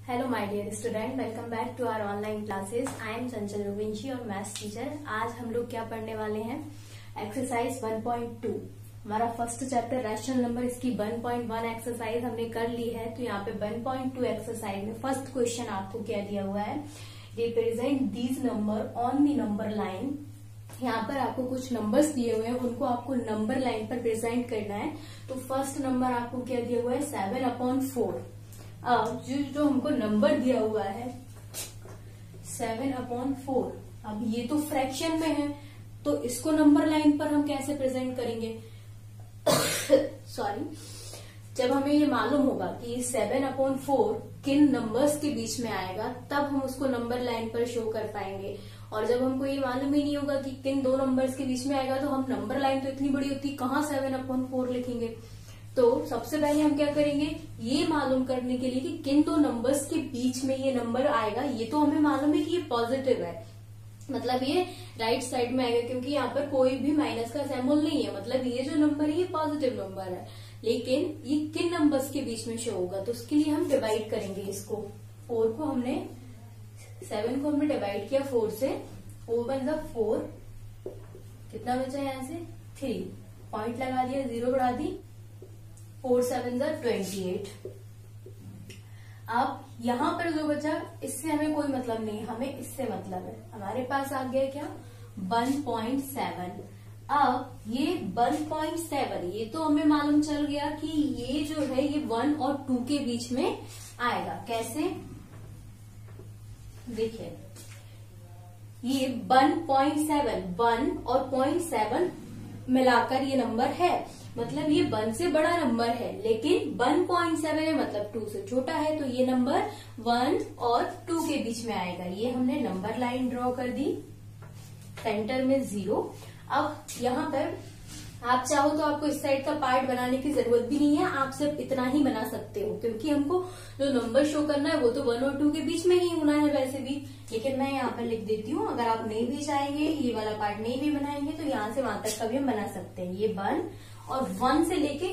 Hello my dear student, welcome back to our online classes. I am Chanchal Ravinshi और maths teacher. आज हम लोग क्या पढ़ने वाले हैं? एक्सरसाइज 1.2, हमारा फर्स्ट चैप्टर रैशनल नंबर, इसकी 1.1 एक्सरसाइज हमने कर ली है। तो यहाँ पे 1.2 एक्सरसाइज में फर्स्ट क्वेश्चन आपको क्या दिया हुआ है? Represent these number on the number line. यहाँ पर आपको कुछ नंबर्स दिए हुए हैं, उनको आपको नंबर लाइन पर प्रेजेंट करना है। तो फर्स्ट नंबर आपको क्या दिया हुआ है? 7/4। अब जो हमको नंबर दिया हुआ है 7/4, अब ये तो फ्रैक्शन में है, तो इसको नंबर लाइन पर हम कैसे प्रेजेंट करेंगे? सॉरी, जब हमें ये मालूम होगा कि 7/4 किन नंबर्स के बीच में आएगा, तब हम उसको नंबर लाइन पर शो कर पाएंगे। और जब हमको ये मालूम ही नहीं होगा कि किन दो नंबर्स के बीच में आएगा, तो हम नंबर लाइन तो इतनी बड़ी होती, कहाँ 7/4 लिखेंगे? तो सबसे पहले हम क्या करेंगे, ये मालूम करने के लिए कि किन दो नंबर्स के बीच में ये नंबर आएगा। ये तो हमें मालूम है कि ये पॉजिटिव है, मतलब ये राइट साइड में आएगा, क्योंकि यहाँ पर कोई भी माइनस का सिंबल नहीं है, मतलब ये जो नंबर है ये पॉजिटिव नंबर है। लेकिन ये किन नंबर्स के बीच में शो होगा, तो उसके लिए हम डिवाइड करेंगे इसको। 7 को हमने डिवाइड किया 4 से। 4 1 4, कितना बचा यहाँ से? 3, पॉइंट लगा दिया, 0 बढ़ा दी, 4 7 28। अब यहाँ पर जो बचा, इससे हमें कोई मतलब नहीं, हमें इससे मतलब है। हमारे पास आ गया क्या? 1.7। अब ये 1.7, ये तो हमें मालूम चल गया कि ये जो है ये 1 और 2 के बीच में आएगा। कैसे? देखिए, ये 1.7, 1 और 0.7 मिलाकर ये नंबर है, मतलब ये 1 से बड़ा नंबर है। लेकिन 1.7 है, मतलब 2 से छोटा है, तो ये नंबर 1 और 2 के बीच में आएगा। ये हमने नंबर लाइन ड्रॉ कर दी, सेंटर में 0। अब यहाँ पर आप चाहो तो आपको इस साइड का पार्ट बनाने की जरूरत भी नहीं है, आप सिर्फ इतना ही बना सकते हो, क्योंकि हमको जो नंबर शो करना है वो तो 1 और 2 के बीच में ही होना है वैसे भी। लेकिन मैं यहाँ पर लिख देती हूँ, अगर आप नहीं भी चाहेंगे, ये वाला पार्ट नहीं भी बनाएंगे, तो यहाँ से वहां तक का भी हम बना सकते हैं। ये 1 और 1 से लेके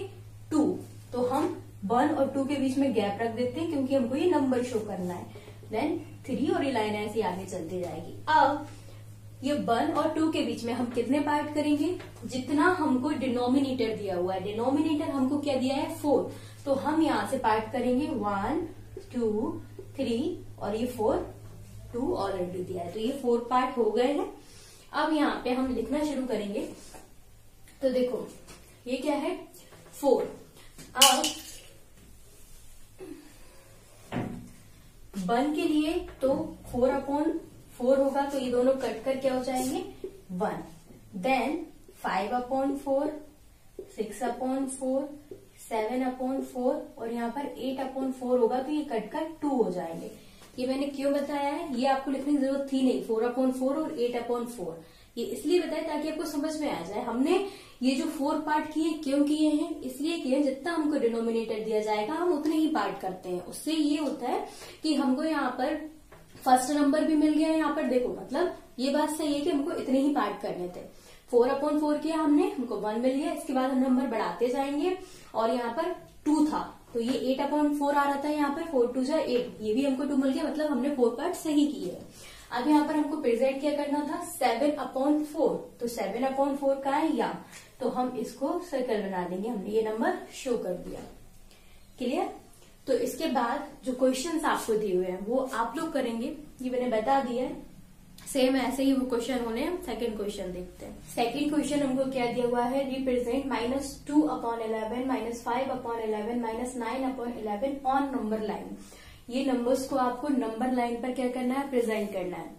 2, तो हम 1 और 2 के बीच में गैप रख देते हैं, क्योंकि हमको ये नंबर शो करना है। देन 3 और ये लाइन ऐसी आगे चलती जाएगी। अब ये 1 और 2 के बीच में हम कितने पार्ट करेंगे? जितना हमको डिनोमिनेटर दिया हुआ है, डिनोमिनेटर हमको क्या दिया है? 4, तो हम यहाँ से पार्ट करेंगे 1 2 3, और ये 4 2 ऑलरेडी दिया है, तो ये 4 पार्ट हो गए हैं। अब यहाँ पे हम लिखना शुरू करेंगे। तो देखो, ये क्या है? 4। अब 1 के लिए तो 4/4 होगा, तो ये दोनों कट कर क्या हो जाएंगे? 1। देन 5/4, 6/4, 7/4, और यहाँ पर 8/4 होगा, तो ये कट कर 2 हो जाएंगे। ये मैंने क्यों बताया है, ये आपको लिखने की जरूरत थी नहीं। 4/4 और 8/4 ये इसलिए बताया ताकि आपको समझ में आ जाए। हमने ये जो 4 पार्ट किए, क्यों किए हैं? इसलिए किए, जितना हमको डिनोमिनेटर दिया जाएगा हम उतने ही पार्ट करते हैं। उससे ये होता है कि हमको यहाँ पर फर्स्ट नंबर भी मिल गया। यहाँ पर देखो, मतलब ये बात सही है कि हमको इतने ही पार्ट करने थे। 4/4 किया हमने, हमको 1 मिल गया। इसके बाद हम नंबर बढ़ाते जाएंगे, और यहाँ पर 2 था, तो ये 8/4 आ रहा था। यहाँ पर 4 2 8, ये भी हमको 2 मिल गया, मतलब हमने 4 पार्ट सही किए। अब यहाँ पर हमको प्रेजेंट क्या करना था? 7/4, तो 7/4 का है यहाँ, तो हम इसको सर्कल बना देंगे। हमने ये नंबर शो कर दिया। क्लियर? तो इसके बाद जो क्वेश्चंस आपको दिए हुए हैं वो आप लोग करेंगे, ये मैंने बता दिया है। सेम ऐसे ही वो क्वेश्चन होने। हम सेकंड क्वेश्चन देखते हैं। सेकंड क्वेश्चन हमको क्या दिया हुआ है? Represent -2/11, -5/11, -9/11 on number line. ये नंबर्स को आपको नंबर लाइन पर क्या करना है? प्रेजेंट करना है।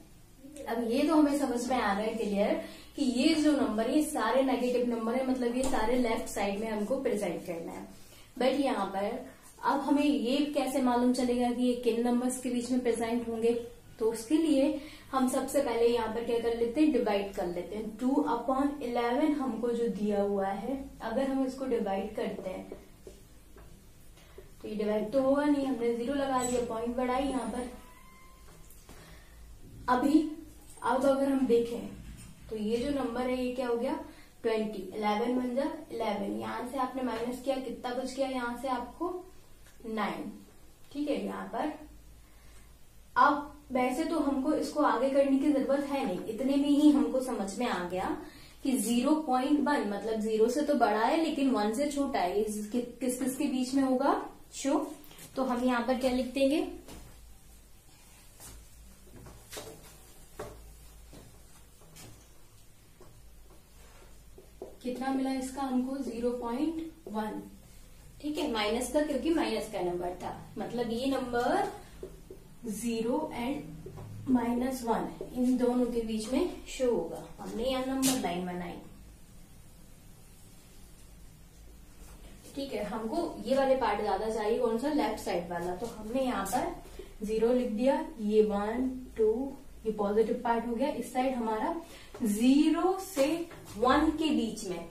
अब ये तो हमें समझ में आ रहा है क्लियर कि ये जो नंबर, ये सारे नेगेटिव नंबर है, मतलब ये सारे लेफ्ट साइड में हमको प्रेजेंट करना है। बट यहाँ पर अब हमें ये कैसे मालूम चलेगा कि ये किन नंबर्स के बीच में प्रेजेंट होंगे? तो उसके लिए हम सबसे पहले यहाँ पर क्या कर लेते हैं? डिवाइड कर लेते हैं। 2/11 हमको जो दिया हुआ है, अगर हम इसको डिवाइड करते हैं तो ये डिवाइड तो होगा नहीं, हमने 0 लगा दिया, पॉइंट बढ़ाई यहाँ पर। अब अगर हम देखें तो ये जो नंबर है ये क्या हो गया? 20। 11 बन जा 11, यहाँ से आपने माइनस किया, कितना बच गया? यहाँ से आपको 9। ठीक है, यहाँ पर अब वैसे तो हमको इसको आगे करने की जरूरत है नहीं, इतने में ही हमको समझ में आ गया कि 0.1 मतलब 0 से तो बड़ा है लेकिन 1 से छोटा है, किस किस के बीच में होगा, शो। तो हम यहाँ पर क्या लिख देंगे, कितना मिला इसका हमको 0.1, ठीक है, माइनस का, क्योंकि माइनस का नंबर था, मतलब ये नंबर 0 एंड -1 इन दोनों के बीच में शो होगा। हमने यहाँ नंबर लाइन बनाई, ठीक है। हमको ये वाले पार्ट ज्यादा चाहिए, कौन सा, लेफ्ट साइड वाला, तो हमने यहाँ पर 0 लिख दिया, ये 1 2, ये पॉजिटिव पार्ट हो गया। इस साइड हमारा 0 से 1 के बीच में।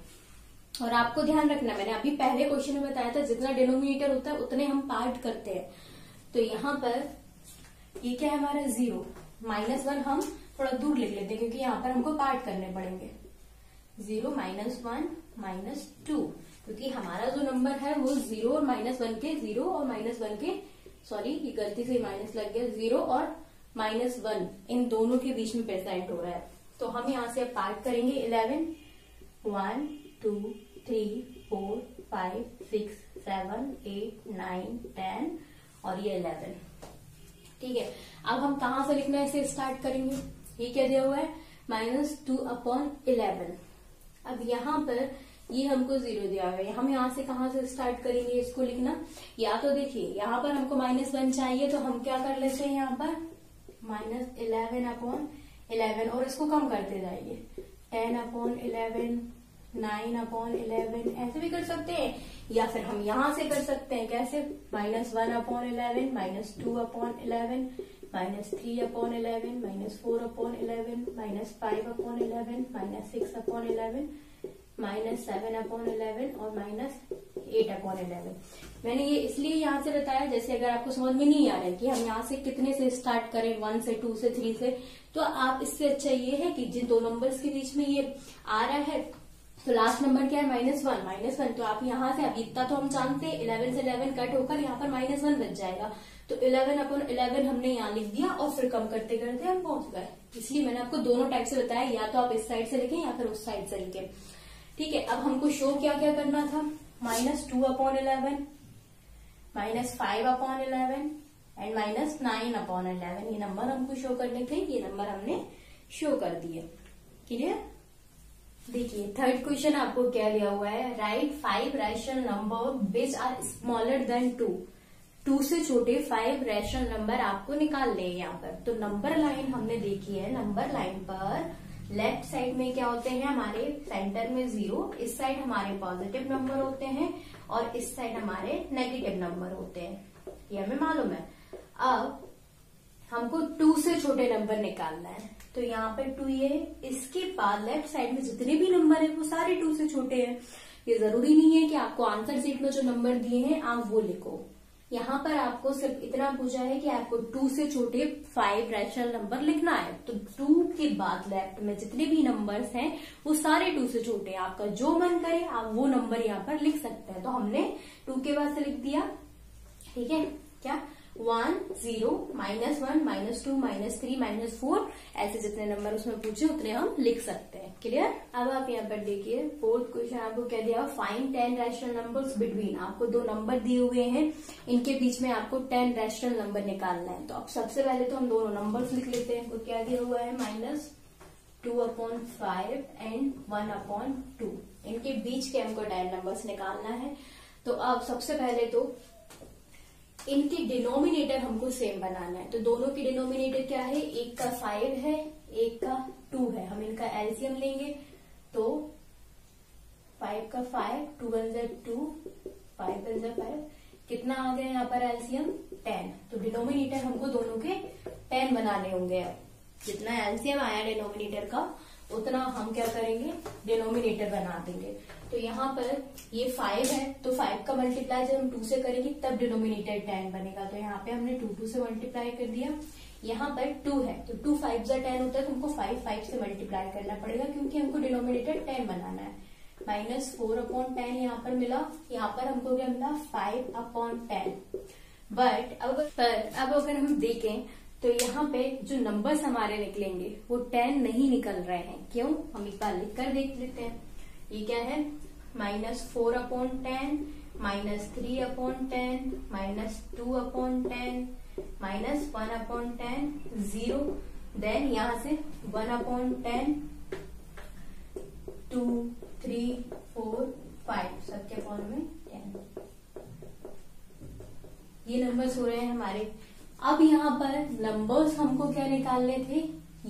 और आपको ध्यान रखना, मैंने अभी पहले क्वेश्चन में बताया था जितना डिनोमिनेटर होता है उतने हम पार्ट करते हैं। तो यहाँ पर ये क्या है हमारा 0, -1 हम थोड़ा दूर लिख लेते हैं क्योंकि यहाँ पर हमको पार्ट करने पड़ेंगे। 0 -1 -2, क्योंकि हमारा जो नंबर है वो 0 और -1 के, 0 और -1 के, सॉरी ये गलती से माइनस लग गया, 0 और -1 इन दोनों के बीच में प्रेजेंट हो रहा है। तो हम यहाँ से पार्ट करेंगे 11, 1 2 3 4 5 6 7 8 9 10 और ये 11, ठीक है। अब हम कहाँ से लिखना है इसे स्टार्ट करेंगे, ये क्या दिया हुआ है, -2/11। अब यहाँ पर ये हमको 0 दिया हुआ है, हम यहाँ से कहाँ से स्टार्ट करेंगे इसको लिखना, या तो देखिए यहाँ पर हमको -1 चाहिए तो हम क्या कर लेते हैं, यहाँ पर -11/11 और इसको कम करते जाइए, 10/11 9/11 ऐसे भी कर सकते हैं, या फिर हम यहाँ से कर सकते हैं, कैसे, -1/11 -2/11 -3/11 -4/11 -5/11 -6/11 -7/11 और -8/11। मैंने ये इसलिए यहाँ से बताया, जैसे अगर आपको समझ में नहीं आ रहा है कि हम यहाँ से कितने से स्टार्ट करें, 1 से 2 से 3 से, तो आप इससे अच्छा ये है कि जिन दो नंबर्स के बीच में ये आ रहा है, तो लास्ट नंबर क्या है, -1, तो आप यहाँ से, अब इतना तो हम जानते हैं 11 से 11 कट होकर यहाँ पर -1 बच जाएगा, तो 11/11 हमने यहाँ लिख दिया और फिर कम करते करते हम पहुंच गए। इसलिए मैंने आपको दोनों टाइप से बताया, या तो आप इस साइड से लिखें या फिर उस साइड से लिखें, ठीक है। अब हमको शो क्या क्या करना था, -2/11 -5/11 एंड -9/11, ये नंबर हमको शो करने थे, ये नंबर हमने शो कर दिए, क्लियर। देखिए थर्ड क्वेश्चन आपको क्या दिया हुआ है, write 5 rational number which are smaller than 2 से छोटे 5 रैशनल नंबर आपको निकालने हैं यहाँ पर। तो नंबर लाइन हमने देखी है, नंबर लाइन पर लेफ्ट साइड में क्या होते हैं, हमारे सेंटर में 0, इस साइड हमारे पॉजिटिव नंबर होते हैं और इस साइड हमारे नेगेटिव नंबर होते हैं, ये हमें मालूम है। अब हमको 2 से छोटे नंबर निकालना है, तो यहाँ पे 2 ये, इसके बाद लेफ्ट साइड में जितने भी नंबर है वो सारे 2 से छोटे हैं। ये जरूरी नहीं है कि आपको आंसर शीट में जो नंबर दिए हैं आप वो लिखो, यहाँ पर आपको सिर्फ इतना पूछा है कि आपको 2 से छोटे 5 रैशनल नंबर लिखना है। तो 2 के बाद लेफ्ट में जितने भी नंबर्स हैं वो सारे 2 से छोटे हैं, आपका जो मन करे आप वो नंबर यहाँ पर लिख सकते हैं। तो हमने 2 के बाद से लिख दिया, ठीक है, क्या 1 0 -1 -2 -3 -4 ऐसे जितने नंबर उसमें पूछे उतने हम लिख सकते हैं, क्लियर। अब आप यहाँ पर देखिए फोर्थ क्वेश्चन आपको क्या दिया, फाइंड 10 रैशनल नंबर्स बिटवीन, आपको 2 नंबर दिए हुए हैं, इनके बीच में आपको 10 रैशनल नंबर निकालना है। तो अब सबसे पहले तो हम दोनों नंबर्स लिख लेते हैं। तो क्या दिया हुआ है, -2/5 एंड 1/2, इनके बीच के हमको 10 नंबर्स निकालना है। तो अब सबसे पहले तो इनके डिनोमिनेटर हमको सेम बनाना है। तो दोनों के डिनोमिनेटर क्या है, एक का 5 है, एक का 2 है। हम इनका एलसीएम लेंगे, तो 5 का 5, 2 1 जा 2, 5 1 जा 5, कितना आ गया यहाँ पर एलसीएम 10। तो डिनोमिनेटर हमको दोनों के 10 बनाने होंगे। जितना एलसीएम आया डिनोमिनेटर का उतना हम क्या करेंगे, डिनोमिनेटर बना देंगे। तो यहाँ पर ये 5 है, तो 5 का मल्टीप्लाई जब हम 2 से करेंगे तब डिनोमिनेटर 10 बनेगा। तो यहाँ पे हमने 2 से मल्टीप्लाई कर दिया। यहाँ पर 2 है, तो 2 5 जा 10 होता है, तो हमको 5 से मल्टीप्लाई करना पड़ेगा क्योंकि हमको डिनोमिनेटर 10 बनाना है। -4/10 यहाँ पर मिला, यहाँ पर हमको क्या मिला, 5/10। बट अब अगर हम देखें तो यहाँ पे जो नंबर्स हमारे निकलेंगे वो 10 नहीं निकल रहे हैं। क्यों? हम एक बार लिख कर देख लेते हैं। ये क्या है? -4/10, -3/10, -2/10, -1/10, 0, देन यहाँ से 1/10, 2, 3, 4, 5, सबके अपॉन में 10। ये नंबर्स हो रहे हैं हमारे। अब यहाँ पर नंबर्स हमको क्या निकालने थे?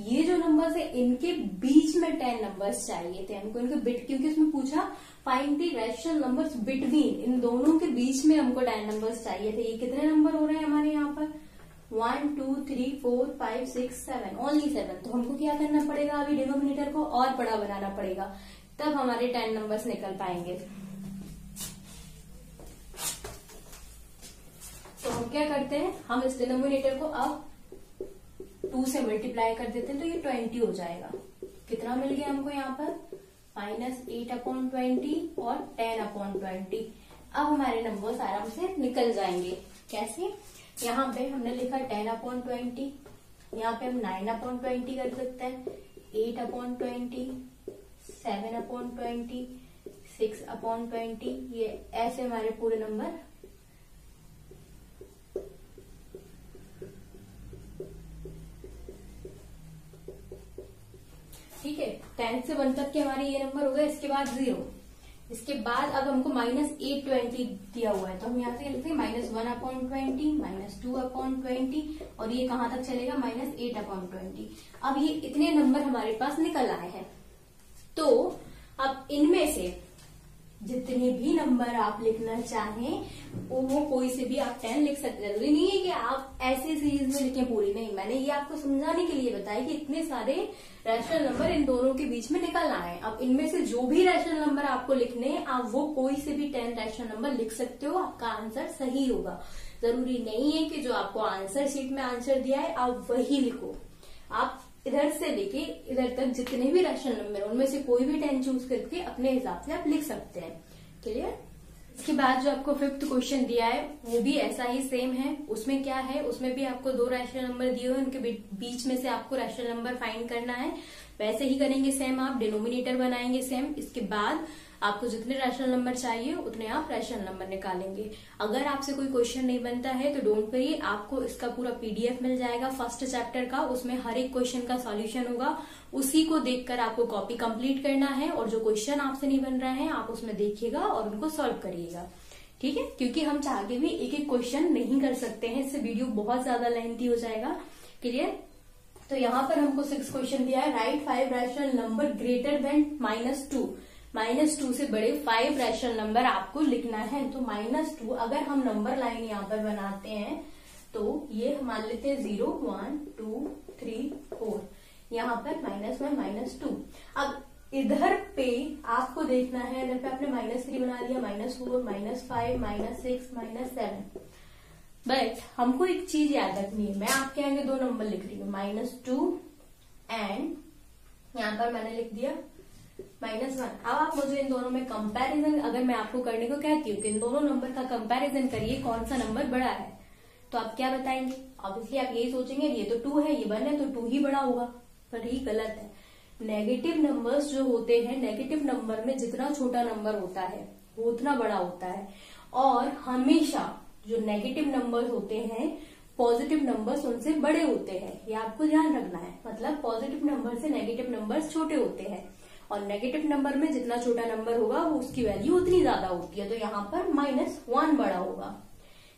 ये जो नंबर्स है इनके बीच में 10 नंबर्स चाहिए थे हमको, इनके बिट, क्योंकि इसमें पूछा find the rational numbers between, इन दोनों के बीच में हमको 10 नंबर्स चाहिए थे। ये कितने नंबर हो रहे हैं हमारे यहाँ पर? 1, 2, 3, 4, 5, 6, 7, ओनली 7। तो हमको क्या करना पड़ेगा? अभी डिनोमिनेटर को और बड़ा बनाना पड़ेगा, तब हमारे 10 नंबर्स निकल पाएंगे। तो हम क्या करते हैं? हम इस डिनोमिनेटर को अब 2 से मल्टीप्लाई कर देते हैं, तो ये 20 हो जाएगा। कितना मिल गया हमको यहाँ पर? -8/20 और 10/20। अब हमारे नंबर्स आराम से निकल जाएंगे। कैसे? यहाँ पे हमने लिखा 10/20, यहाँ पे हम 9/20 कर सकते हैं, 8/20, 7/20, 6/20, ये ऐसे हमारे पूरे नंबर ठीक है। 10 से 1 तक के हमारे ये नंबर हो गए। इसके बाद 0, इसके बाद अब हमको -8/20 दिया हुआ है, तो हम यहाँ से लिखते हैं -1/20, -2/20, और ये कहाँ तक चलेगा? -8/20। अब ये इतने नंबर हमारे पास निकल आए हैं। तो अब इनमें से जितने भी नंबर आप लिखना चाहें वो कोई से भी आप 10 लिख सकते हैं। जरूरी नहीं है कि आप ऐसे सीरीज में लिखें पूरी, नहीं। मैंने ये आपको समझाने के लिए बताया कि इतने सारे रैशनल नंबर इन दोनों के बीच में निकल आए। अब इनमें से जो भी रैशनल नंबर आपको लिखने हैं, आप वो कोई से भी 10 रैशनल नंबर लिख सकते हो, आपका आंसर सही होगा। जरूरी नहीं है कि जो आपको आंसर शीट में आंसर दिया है आप वही लिखो। आप इधर से लेके इधर तक जितने भी रैशनल नंबर उनमें से कोई भी 10 चूज करके अपने हिसाब से आप लिख सकते हैं। क्लियर? इसके बाद जो आपको 5th क्वेश्चन दिया है वो भी ऐसा ही सेम है। उसमें क्या है? उसमें भी आपको 2 रैशनल नंबर दिए हुए, उनके बीच में से आपको रैशनल नंबर फाइंड करना है। वैसे ही करेंगे सेम, आप डिनोमिनेटर बनाएंगे सेम। इसके बाद आपको जितने रैशनल नंबर चाहिए उतने आप रैशनल नंबर निकालेंगे। अगर आपसे कोई क्वेश्चन नहीं बनता है तो डोंट वरी, आपको इसका पूरा PDF मिल जाएगा फर्स्ट चैप्टर का। उसमें हर एक क्वेश्चन का सॉल्यूशन होगा, उसी को देखकर आपको कॉपी कंप्लीट करना है। और जो क्वेश्चन आपसे नहीं बन रहे हैं आप उसमें देखिएगा और उनको सॉल्व करिएगा। ठीक है? क्योंकि हम चाह के भी एक एक क्वेश्चन नहीं कर सकते हैं, इससे वीडियो बहुत ज्यादा लेंथी हो जाएगा। क्लियर? तो यहाँ पर हमको 6 क्वेश्चन दिया है। Write 5 rational number greater than -2। -2 से बड़े 5 रैशनल नंबर आपको लिखना है। तो -2 अगर हम नंबर लाइन यहाँ पर बनाते हैं तो ये मान लेते हैं 0, 1, 2, 3, 4, यहाँ पर -1, -2। अब इधर पे आपको देखना है, इधर पे आपने -3 बना लिया, -4, -5, -6, -7। बट हमको एक चीज याद रखनी है, मैं आपके आगे 2 नंबर लिख रही हूँ, -2 एंड यहाँ पर मैंने लिख दिया -1। अब आप मुझे इन दोनों में कंपैरिजन अगर मैं आपको करने को कहती हूँ कि इन दोनों नंबर का कंपैरिजन करिए कौन सा नंबर बड़ा है, तो आप क्या बताएंगे? ऑब्वियसली आप यही सोचेंगे ये तो 2 है, ये 1 है, तो 2 ही बड़ा होगा। पर ये गलत है। नेगेटिव नंबर्स जो होते हैं, नेगेटिव नंबर में जितना छोटा नंबर होता है वो उतना बड़ा होता है। और हमेशा जो नेगेटिव नंबर्स होते हैं पॉजिटिव नंबर्स उनसे बड़े होते हैं, ये आपको ध्यान रखना है। मतलब पॉजिटिव नंबर से नेगेटिव नंबर्स छोटे होते हैं, और नेगेटिव नंबर में जितना छोटा नंबर होगा वो उसकी वैल्यू उतनी ज्यादा होती है। तो यहाँ पर -1 बड़ा होगा।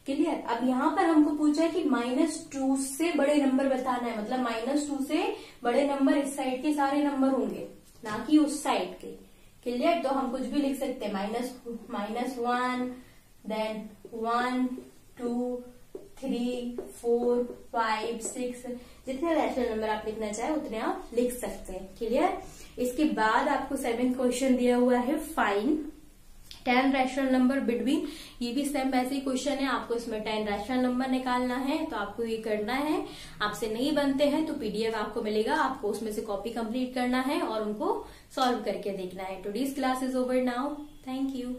क्लियर? अब यहाँ पर हमको पूछा है कि -2 से बड़े नंबर बताना है, मतलब -2 से बड़े नंबर इस साइड के सारे नंबर होंगे, ना कि उस साइड के। क्लियर? तो हम कुछ भी लिख सकते हैं, -1, देन 1, 2, 3, 4, 5, 6, जितने रैशनल नंबर आप लिखना चाहे उतने आप लिख सकते हैं। क्लियर? इसके बाद आपको 7th क्वेश्चन दिया हुआ है, फाइंड 10 रैशनल नंबर बिटवीन। ये भी सेम वैसे ही क्वेश्चन है, आपको इसमें 10 रैशनल नंबर निकालना है। तो आपको ये करना है, आपसे नहीं बनते हैं तो PDF आपको मिलेगा, आपको उसमें से कॉपी कंप्लीट करना है और उनको सॉल्व करके देखना है। Today's class is over now. Thank you.